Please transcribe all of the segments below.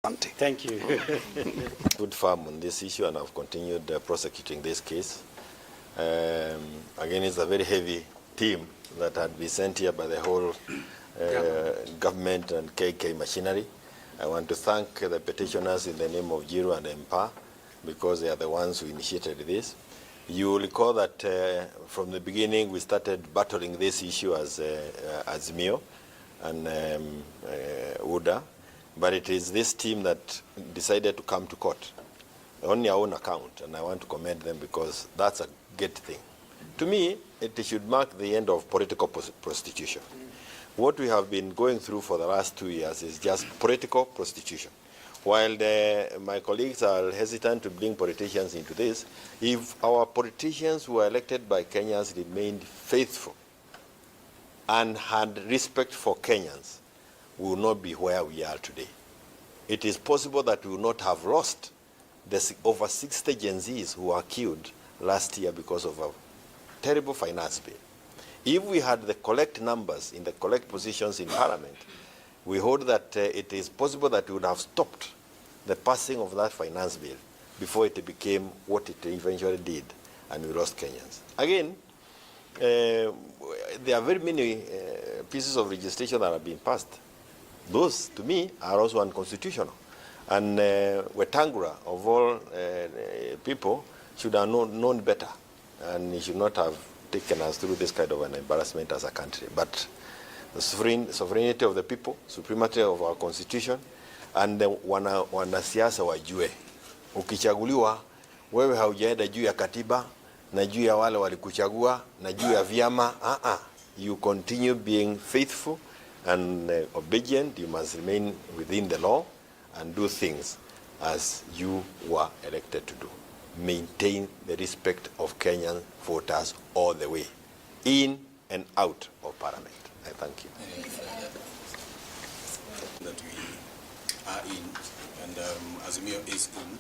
Thank you. Good firm on this issue, and I've continued prosecuting this case. Again, it's a very heavy team that had been sent here by the whole government and KK machinery. I want to thank the petitioners in the name of Jiru and Empa, because they are the ones who initiated this. You will recall that from the beginning we started battling this issue as Azimio and UDA, but it is this team that decided to come to court on their own account, and I want to commend them because that's a good thing. To me, it should mark the end of political prostitution. What we have been going through for the last 2 years is just political prostitution. While my colleagues are hesitant to bring politicians into this, if our politicians who were elected by Kenyans remained faithful and had respect for Kenyans, we will not be where we are today. It is possible that we will not have lost the over 60 Gen Zs who were killed last year because of a terrible finance bill. If we had the correct numbers in the correct positions in Parliament, we hold that it is possible that we would have stopped the passing of that finance bill before it became what it eventually did, and we lost Kenyans. Again, there are very many pieces of legislation that have been passed. Those, to me, are also unconstitutional. And Wetangula, of all people, should have known better, and he should not have taken us through this kind of an embarrassment as a country. But the sovereignty of the people, supremacy of our constitution, and wanasiasa wajue, ukichaguliwa wewe haujaenda juu ya katiba na juu ya wale walikuchagua na juu ya vyama. You continue being faithful and obedient. You must remain within the law and do things as you were elected to do. Maintain the respect of Kenyan voters all the way, in and out of Parliament. I thank you. That we are in, and Azimio is in,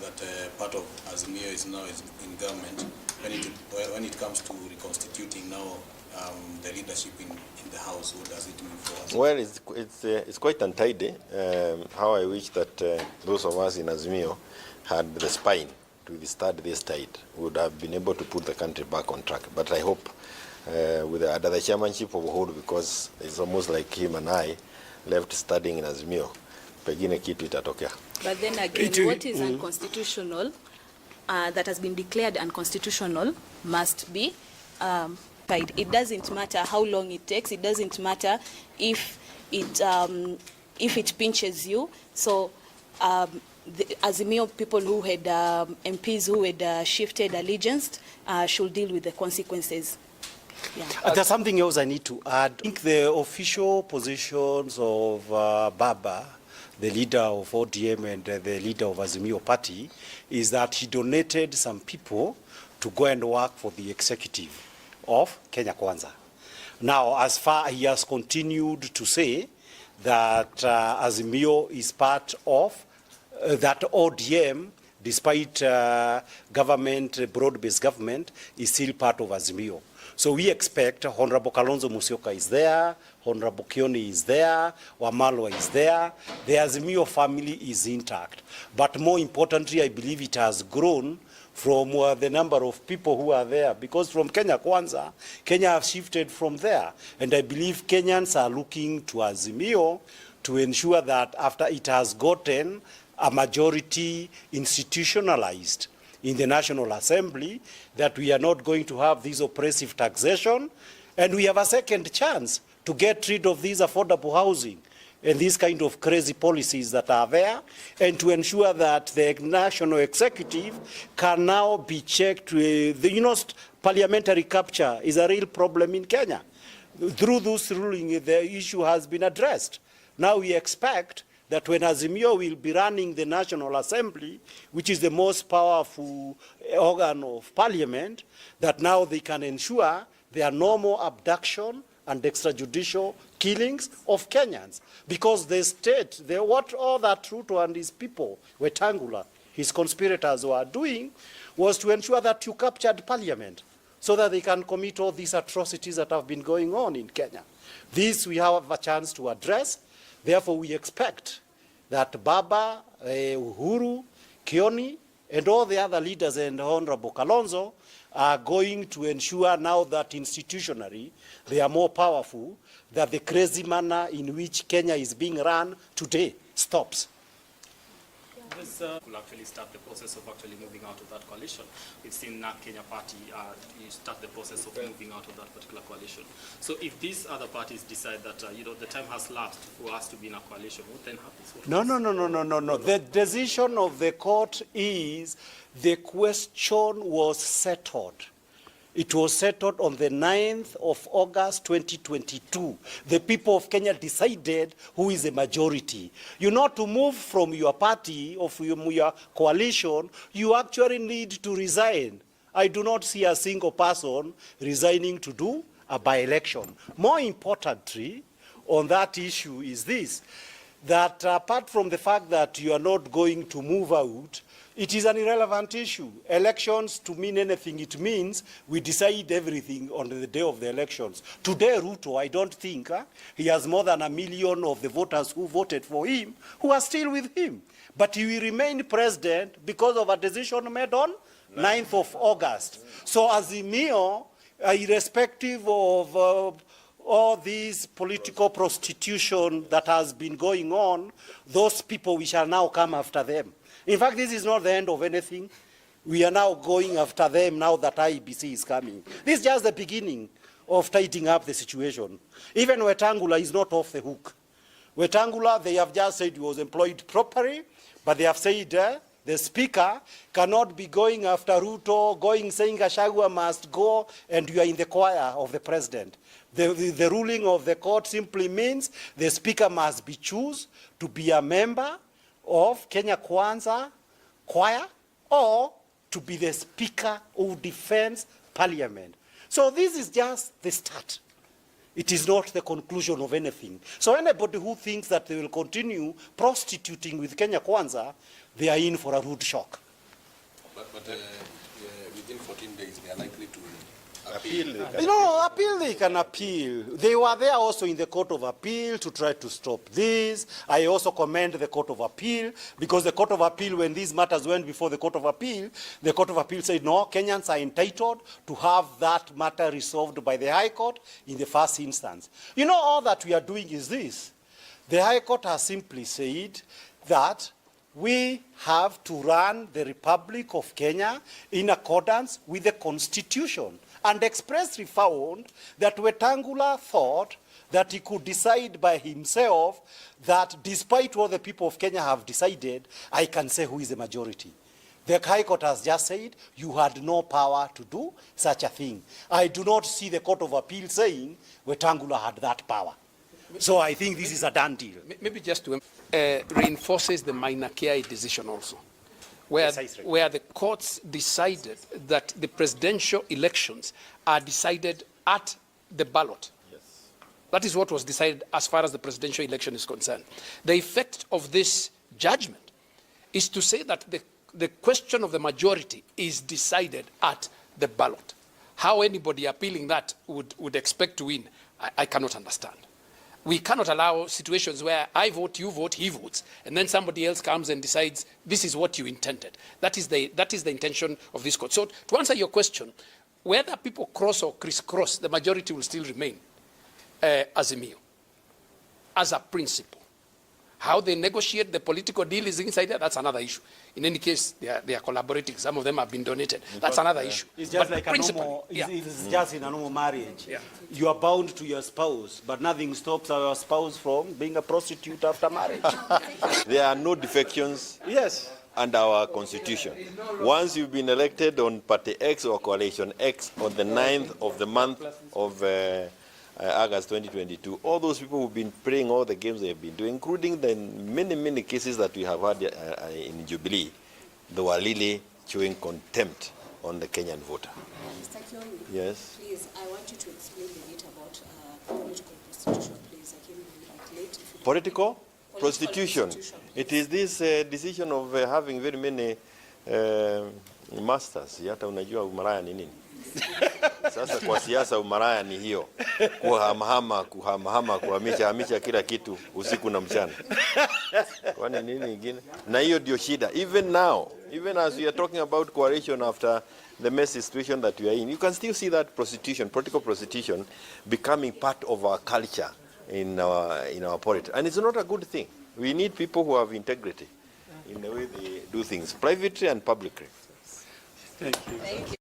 that part of Azimio is now in government. When it comes to reconstituting now the leadership in the House, what does it mean for us? Well, it's quite untidy. How I wish that those of us in Azimio had the spine to withstand this tide, would have been able to put the country back on track. But I hope under the chairmanship of Uhuru, because it's almost like him and I left studying in Azimio, pengine kitu itatokea. But then again, what is unconstitutional, that has been declared unconstitutional, must be it doesn't matter how long it takes. It doesn't matter if it pinches you. So the Azimio people who had MPs who had shifted allegiance should deal with the consequences. Yeah. There's something else I need to add. I think the official positions of Baba, the leader of ODM and the leader of Azimio Party, is that he donated some people to go and work for the executive of Kenya Kwanza. Now, as far he has continued to say that Azimio is part of that ODM, despite government, broad-based government, is still part of Azimio. So we expect Honorable Kalonzo Musyoka is there, Honorable Kioni is there, Wamalwa is there, the Azimio family is intact. But more importantly, I believe it has grown from the number of people who are there, because from Kenya Kwanza, Kenya have shifted from there. And I believe Kenyans are looking to Azimio to ensure that after it has gotten a majority institutionalized in the National Assembly, that we are not going to have this oppressive taxation, and we have a second chance to get rid of this affordable housing and these kind of crazy policies that are there, and to ensure that the national executive can now be checked. Parliamentary capture is a real problem in Kenya. Through this ruling, the issue has been addressed. Now we expect that when Azimio will be running the National Assembly, which is the most powerful organ of Parliament, that now they can ensure there are no more abduction and extrajudicial killings of Kenyans. Because the state, what all that Ruto and his people, Wetangula, his conspirators were doing, was to ensure that you captured Parliament so that they can commit all these atrocities that have been going on in Kenya. This we have a chance to address. Therefore, we expect that Baba, Uhuru, Kioni, and all the other leaders and Honorable Kalonzo are going to ensure now that institutionally they are more powerful, that the crazy manner in which Kenya is being run today stops. This will actually start the process of actually moving out of that coalition. We've seen Kenya Party start the process of moving out of that particular coalition. So if these other parties decide that the time has lapsed for us to be in a coalition, what then happens? No. The decision of the court is the question was settled. It was settled on the 9th of August 2022. The people of Kenya decided who is the majority. You know, to move from your party or from your coalition, you actually need to resign. I do not see a single person resigning to do a by-election. More importantly, on that issue is this, that apart from the fact that you are not going to move out, it is an irrelevant issue. Elections, to mean anything, it means we decide everything on the day of the elections. Today, Ruto, I don't think he has more than 1 million of the voters who voted for him who are still with him. But he will remain president because of a decision made on 9th of August. So Azimio, irrespective of all this political prostitution that has been going on, those people, we shall now come after them. In fact, this is not the end of anything. We are now going after them now that IEBC is coming. This is just the beginning of tidying up the situation. Even Wetangula is not off the hook. Wetangula, they have just said he was employed properly, but they have said the speaker cannot be going after Ruto, saying Gachagua must go, and you are in the choir of the president. The ruling of the court simply means the speaker must be chosen to be a member of Kenya Kwanza choir or to be the speaker who defends parliament. So this is just the start. It is not the conclusion of anything. So anybody who thinks that they will continue prostituting with Kenya Kwanza, they are in for a rude shock. But within 14 days, they are likely to appeal. Appeal they can appeal. They were there also in the Court of Appeal to try to stop this. I also commend the Court of Appeal because the Court of Appeal, when these matters went before the Court of Appeal said, no, Kenyans are entitled to have that matter resolved by the High Court in the first instance. All that we are doing is this. The High Court has simply said that we have to run the Republic of Kenya in accordance with the Constitution, and expressly found that Wetangula thought that he could decide by himself that despite what the people of Kenya have decided, I can say who is the majority. The High Court has just said you had no power to do such a thing. I do not see the Court of Appeal saying Wetangula had that power. So I think this is a done deal. Maybe just to reinforces the minor care decision also, where the courts decided that the presidential elections are decided at the ballot. Yes. That is what was decided as far as the presidential election is concerned. The effect of this judgment is to say that the question of the majority is decided at the ballot. How anybody appealing that would expect to win, I cannot understand. We cannot allow situations where I vote, you vote, he votes, and then somebody else comes and decides this is what you intended. That is the intention of this court. So to answer your question, whether people cross or crisscross, the majority will still remain Azimio as a principle. How they negotiate the political deal is inside there, that's another issue. In any case, they are collaborating. Some of them have been donated. That's another issue. It's just like a normal, it's just in a normal marriage. Yeah. You are bound to your spouse, but nothing stops your spouse from being a prostitute after marriage. There are no defections under our constitution. Once you've been elected on Party X or Coalition X on the 9th of the month of August 2022, all those people who've been playing all the games they have been doing, including the many cases that we have had in Jubilee, they were really showing contempt on the Kenyan voter. Mr. Kioni, yes. Please, I want you to explain a bit about political prostitution, please. I came in late. Political prostitution. It is this decision of having very many masters. Yata unajua umaraya ni nini? Sasa kwa siasa umaraya ni hiyo, kuhamahama, kuhamisha kila kitu usiku na mchana. Kwani nini ingine? Na hiyo ndio shida. Even now, even as we are talking about coalition after the messy situation that we are in, you can still see that prostitution, political prostitution, becoming part of our culture in our politics. And it's not a good thing. We need people who have integrity in the way they do things, privately and publicly. Thank you. Thank you.